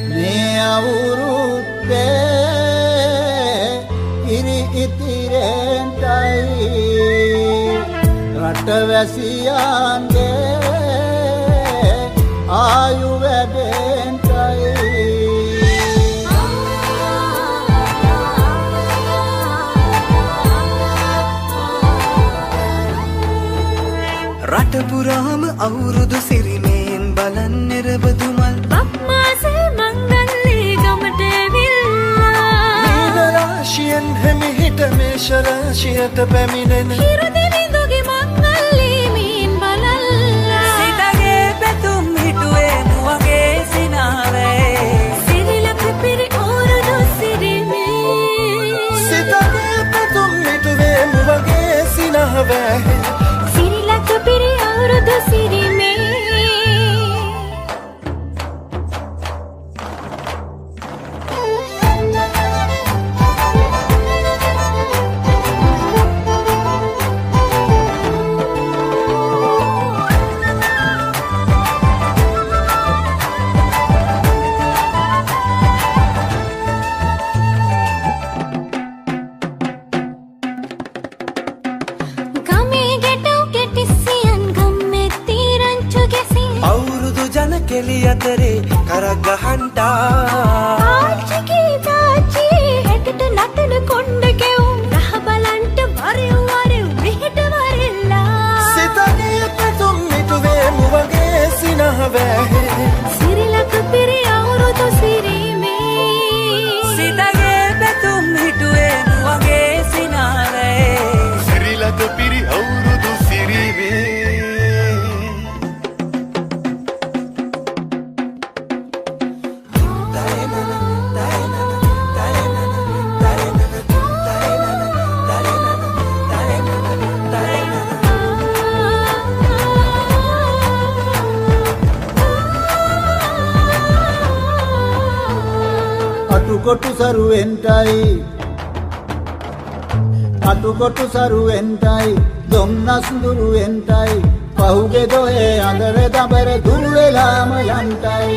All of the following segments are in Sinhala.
මේ අවුරුද්දේ ඉරි ඉතිරෙන්ටයි රටවැසියන්ගේ ආයු වැඩෙන්ටයි රට පුරාම අවුරුදු සිරිමෙන් බලන් නිරබදුමල් බක්මාසේ මංගල්ලේ ගමට ඇවිල්ලා මීන රාශියෙන් හැමිහිට මේෂ රාශියට පැමිණෙන හිරු දෙවිඳුගේ මංගල්ලේ මීන් බලල්ලා සිතගේ පැතුම් හිටුවේ නුවගේ සිනාවේ සිරිලක පිරි අවුරුදු සිරිමේ සිතගේ පැතුම් හිටුවේ නුවගේ සිනාවේ සිරිලක පිරි අවුරුදු සිරිමේ කෙලි අතරේ කරක් ගහන්ටා ආච්චිගේ තාච්චි හැටට නටන කොණ්ඩ කෙවුම් රහ බලන්ට වරෙව් වරෙව් මෙහෙට වරෙල්ලා සිතගේ පැතුම් මිටුවේ මුවගේ සිනහවැහි සිරිලක පිරි අවුරුදු සිරිමේ සිතගේ පැතුම් හිටුවේ මුවගේ සිනාවේ සිරිලක පිරි අවුරුදු සිරිවේ අටුකොටු සරුවෙන්ටයි දොම්නස් දුරුවෙන්ටයි පහුගේ දොහේ අඳර දබර දුර වෙලාම යන්ටයි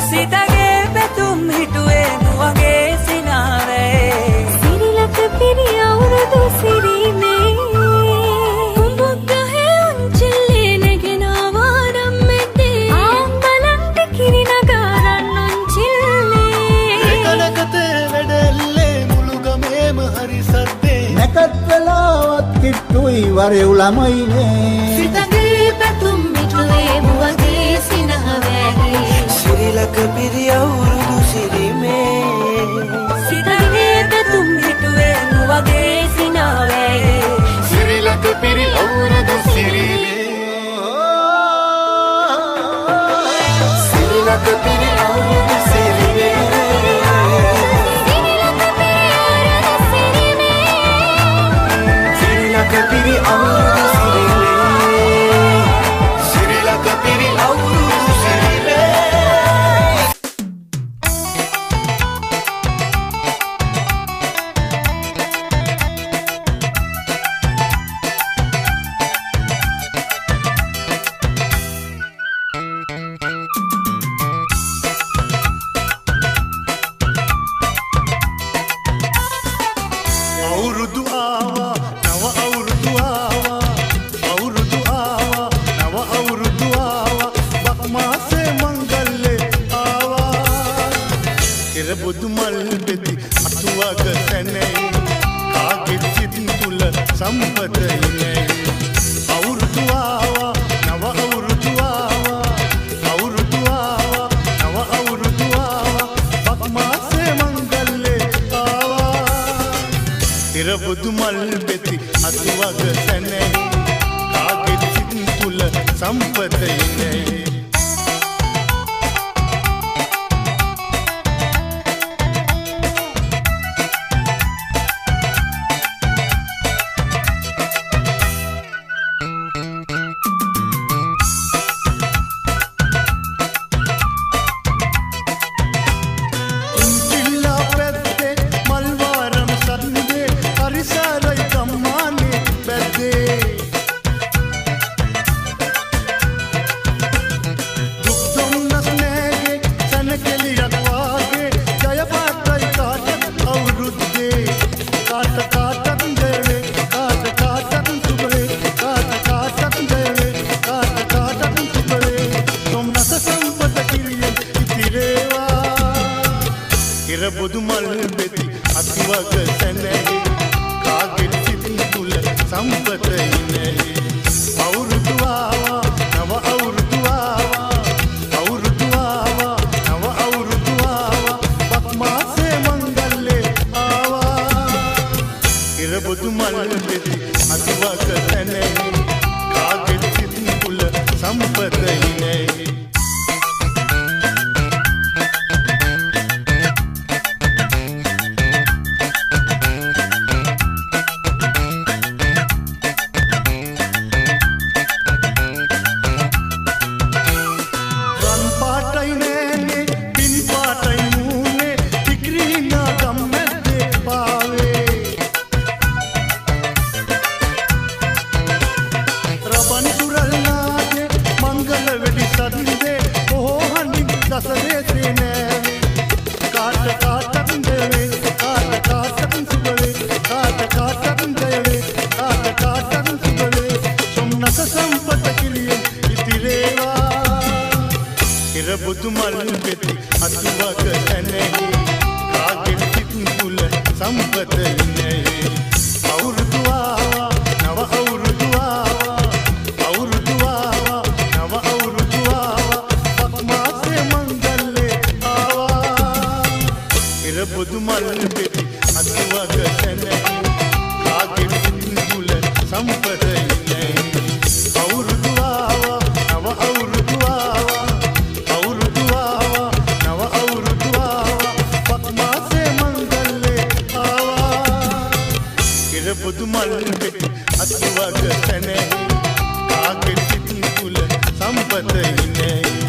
සිතගේ පැතුම් හිටුවේ නුවගේ සිනාවේ සිරිලක පිරි අවුරුදු සිරිමේ කිට්ටුයි වරෙව් ළමයිනේ සිතගේ පැතුම් මිටුවේ මුවගේ සිනහවැහි සිරිලක පිරි අවුරුදු සිරිමේ සිතගේ පැතුම් මිටුවේ මුවගේ සිනහවැහි සිරිලක පිරි අවුරුදු සිරිවේ සිරිලක පිරි අවුරුදු සිරිමේ Kapiri awurudu sirile Sirila kapiri awurudu sirile අවුරුදු ආවා නව අවුරුදු ආවා අවුරුදු ආවා නව අවුරුදු ආවා බක්මාසේ මංගල්ලේ ආවා ඉරබුදු මල් පෙති අතුවග සැනේ කාගෙත් සිත් තුල සම්පතයි අවුරුදු ආවා නව අවුරුදු ආවා අවුරුදු ආවා නව අවුරුදු ආවා බක්මාසේ මංගල්ලේ ආවා ඉරබුදු මල් පෙති අතුවග සැනේ කාගෙත් සිත් තුල සම්පතයි Day संपतही අවුරුදු ආවා නව අවුරුදු ආවා අවුරුදු ආවා නව අවුරුදු ආවා බක් මාසේ මංගල්ලේ ආවා ඉරබුදු මල් පෙති අතුවක තැනෙහි කාගෙත් සිත් කුල संपतही बुधु मल पेती अतुवक तनेहि कागे सित कुल संपतही අවුරුදු ආවා නව අවුරුදු ආවා අවුරුදු ආවා නව අවුරුදු ආවා බක් මාසේ මංගල්ලේ ආවා ඉර බුදු මල් පෙති අතුවක තනෙහි කාගේ සිත් කුල संपतही අවුරුදු ආවා නව අවුරුදු ආවා අවුරුදු ආවා නව අවුරුදු ආවා බක් මාසේ මංගල්ලේ ආවා ඉර බුදු මල් පෙති අතුවක තනෙහි කාගේ සිත් කුල संपतही